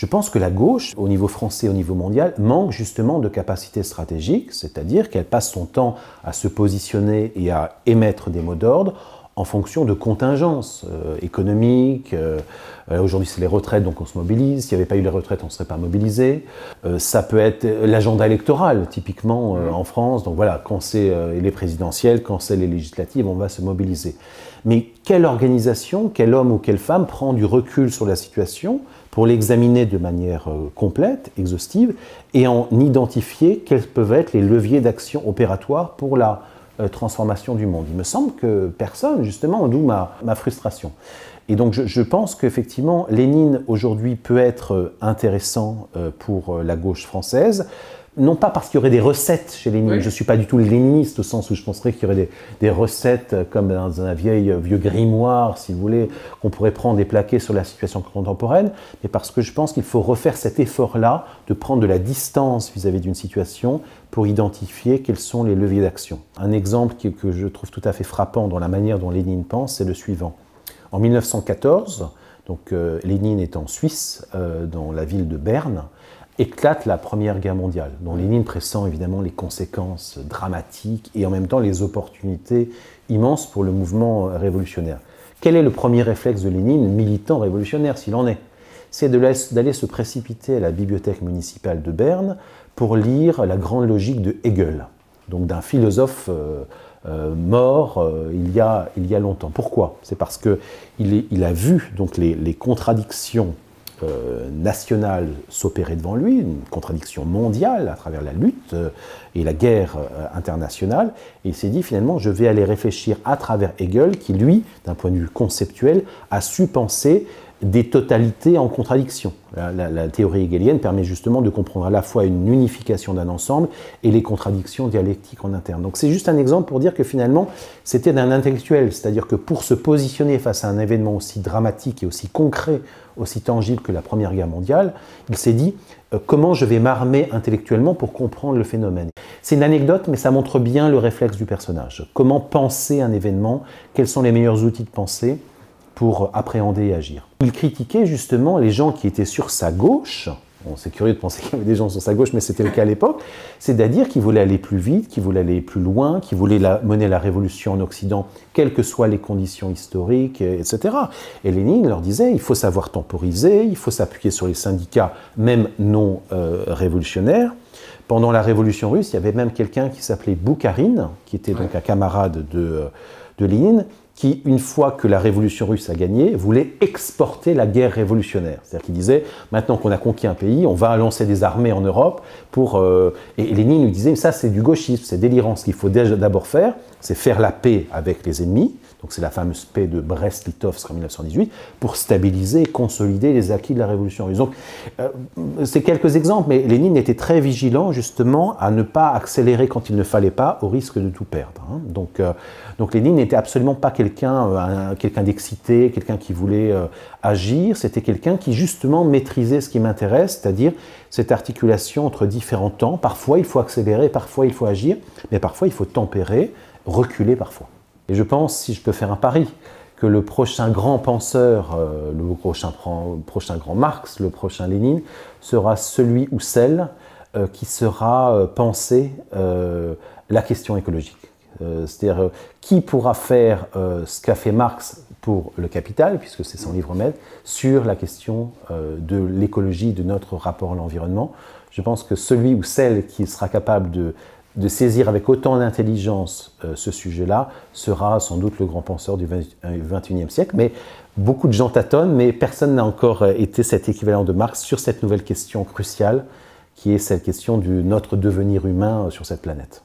Je pense que la gauche, au niveau français, au niveau mondial, manque justement de capacité stratégique, c'est-à-dire qu'elle passe son temps à se positionner et à émettre des mots d'ordre en fonction de contingences économiques. Aujourd'hui, c'est les retraites, donc on se mobilise. S'il n'y avait pas eu les retraites, on ne serait pas mobilisé. Ça peut être l'agenda électoral, typiquement en France. Donc voilà, quand c'est les présidentielles, quand c'est les législatives, on va se mobiliser. Mais quelle organisation, quel homme ou quelle femme prend du recul sur la situation pour l'examiner de manière complète, exhaustive, et en identifier quels peuvent être les leviers d'action opératoire pour la transformation du monde? Il me semble que personne, justement, d'où ma frustration. Et donc je pense qu'effectivement, Lénine aujourd'hui peut être intéressant pour la gauche française, non pas parce qu'il y aurait des recettes chez Lénine, je ne suis pas du tout léniniste au sens où je penserais qu'il y aurait des recettes comme dans un vieux grimoire, si vous voulez, qu'on pourrait prendre et plaquer sur la situation contemporaine, mais parce que je pense qu'il faut refaire cet effort-là de prendre de la distance vis-à-vis d'une situation pour identifier quels sont les leviers d'action. Un exemple que je trouve tout à fait frappant dans la manière dont Lénine pense, c'est le suivant. En 1914, donc Lénine est en Suisse, dans la ville de Berne, éclate la Première Guerre mondiale, dont Lénine pressent évidemment les conséquences dramatiques et en même temps les opportunités immenses pour le mouvement révolutionnaire. Quel est le premier réflexe de Lénine, militant révolutionnaire s'il en est? C'est d'aller se précipiter à la bibliothèque municipale de Berne pour lire la grande logique de Hegel, donc d'un philosophe mort il y a longtemps. Pourquoi? C'est parce qu'il a vu donc les contradictions nationale s'opérer devant lui, une contradiction mondiale à travers la lutte et la guerre internationale, et il s'est dit finalement je vais aller réfléchir à travers Hegel qui lui, d'un point de vue conceptuel, a su penser des totalités en contradiction. La théorie hegelienne permet justement de comprendre à la fois une unification d'un ensemble et les contradictions dialectiques en interne. Donc c'est juste un exemple pour dire que finalement c'était d'un intellectuel, c'est-à-dire que pour se positionner face à un événement aussi dramatique et aussi concret, aussi tangible que la Première Guerre mondiale, il s'est dit comment je vais m'armer intellectuellement pour comprendre le phénomène. C'est une anecdote, mais ça montre bien le réflexe du personnage. Comment penser un événement, quels sont les meilleurs outils de pensée pour appréhender et agir. Il critiquait justement les gens qui étaient sur sa gauche. Bon, c'est curieux de penser qu'il y avait des gens sur sa gauche, mais c'était le cas à l'époque. C'est-à-dire qu'ils voulaient aller plus vite, qu'ils voulaient aller plus loin, qu'ils voulaient mener la révolution en Occident, quelles que soient les conditions historiques, etc. Et Lénine leur disait, il faut savoir temporiser, il faut s'appuyer sur les syndicats, même non révolutionnaires. Pendant la Révolution russe, il y avait même quelqu'un qui s'appelait Boukharine, qui était donc un camarade de Lénine, qui, une fois que la révolution russe a gagné, voulait exporter la guerre révolutionnaire. C'est-à-dire qu'il disait, maintenant qu'on a conquis un pays, on va lancer des armées en Europe pour... Et Lénine lui disait, ça c'est du gauchisme, c'est délirant. Ce qu'il faut d'abord faire, c'est faire la paix avec les ennemis, donc c'est la fameuse paix de Brest-Litovsk en 1918, pour stabiliser et consolider les acquis de la révolution russe. Donc c'est quelques exemples, mais Lénine était très vigilant justement à ne pas accélérer quand il ne fallait pas, au risque de tout perdre. Hein. Donc Lénine n'était absolument pas quelqu'un d'excité, quelqu'un qui voulait agir, c'était quelqu'un qui justement maîtrisait ce qui m'intéresse, c'est-à-dire cette articulation entre différents temps. Parfois il faut accélérer, parfois il faut agir, mais parfois il faut tempérer, reculer parfois. Et je pense, si je peux faire un pari, que le prochain grand penseur, le prochain grand Marx, le prochain Lénine, sera celui ou celle qui sera pensé la question écologique. C'est-à-dire qui pourra faire ce qu'a fait Marx pour le Capital, puisque c'est son livre maître, sur la question de l'écologie, de notre rapport à l'environnement. Je pense que celui ou celle qui sera capable de saisir avec autant d'intelligence ce sujet-là sera sans doute le grand penseur du XXIe siècle. Mais beaucoup de gens tâtonnent, mais personne n'a encore été cet équivalent de Marx sur cette nouvelle question cruciale qui est cette question de notre devenir humain sur cette planète.